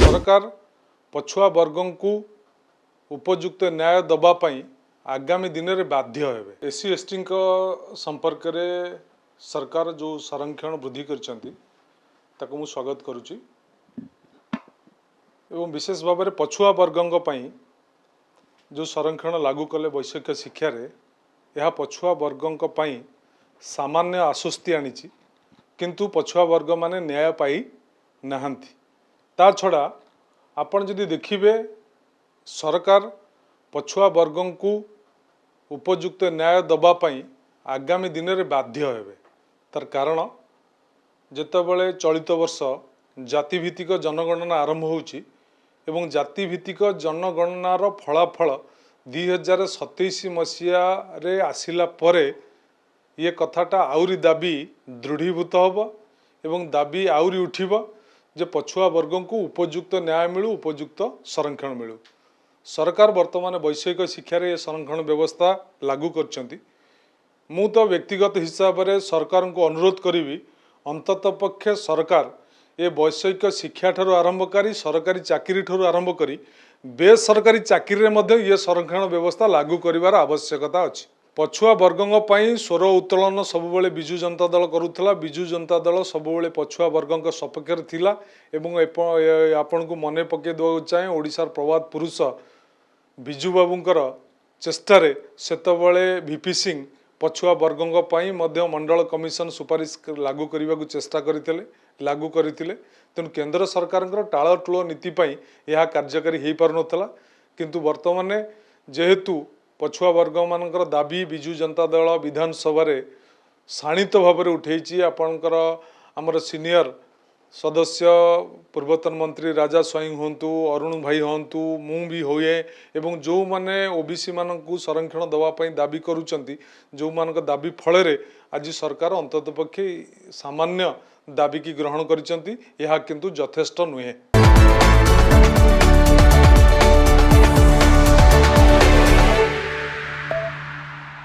सरकार पछुआ वर्गों को उपयुक्त न्याय दबापाई आगामी दिन में बाध्य हेबे। एससी एसटी संपर्क में सरकार जो संरक्षण वृद्धि करछंती मु स्वागत करुच्ची एवं विशेष भाव में पछुआ वर्गों जो संरक्षण लागू कले वैषयिक शिक्षा रे यह पछुआ वर्गों सामान्य आश्वस्ति आनी किंतु पछुआ वर्ग माने न्याय पाई नाहंती। ता छड़ा आपण जदि देखिबे सरकार पछुआ वर्गों को उपयुक्त न्याय दबापाई आगामी दिन में बाध्य हेबे। तार कारण जेतेबेले चलित वर्ष जातिभित्तिक जनगणना आरंभ होउची एवं जातिभित्तिक जनगणनार फलाफल 2027 मसीहा रे आसिला परे ये कथाटा आउरी दाबी दृढ़ीभूत होब एवं दाबी आउरी उठिब जे पछुआ वर्गों को उपयुक्त न्याय मिलू, उपयुक्त संरक्षण मिलू। सरकार वर्तमान वैषयिक शिक्षा रे संरक्षण व्यवस्था लागू करछंती। मु तो व्यक्तिगत हिसाब से सरकार को अनुरोध करी अंततः पक्षे सरकार ये वैषयिक शिक्षा ठारू आरंभ करी सरकारी चाकरी ठारू आरंभ करी बेसरकारी चाकरी रे मध्य ये संरक्षण व्यवस्था लागू करिवार आवश्यकता अछि। पछुआ वर्गों पर स्वर उत्तोलन सबुबले बिजु जनता दल करुला। बिजु जनता दल सबुबले पछुआ वर्गों सपक्ष थिला एवं आपण को मने पके देवा चाहे ओडिशार प्रवाद पुरुष बिजु बाबूंकर चेष्टारे सेतबले वीपी सिंह पछुआ वर्गों पर मंडल कमिशन सुपारिश लागू करने को चेष्टा करते लागू करते तेणु केंद्र सरकार टालटुल नीति यह कार्यकारी हो पार नाला किंतु वर्तमान जेहेतु पछुआ वर्ग मानकर दाबी बिजु जनता दल विधानसभा शाणित भाव में उठे आपणकर आमर सीनियर सदस्य पूर्वतन मंत्री राजा स्वाई हूँ अरुण भाई हूँ मु भी हुए एवं जो माने ओबीसी मानक संरक्षण दवापाई दाबी करुँच जो मान दाबी फल आज सरकार अंततपक्षे सामान्य दाबी की ग्रहण कर किंतु यथेष्ट नुहे।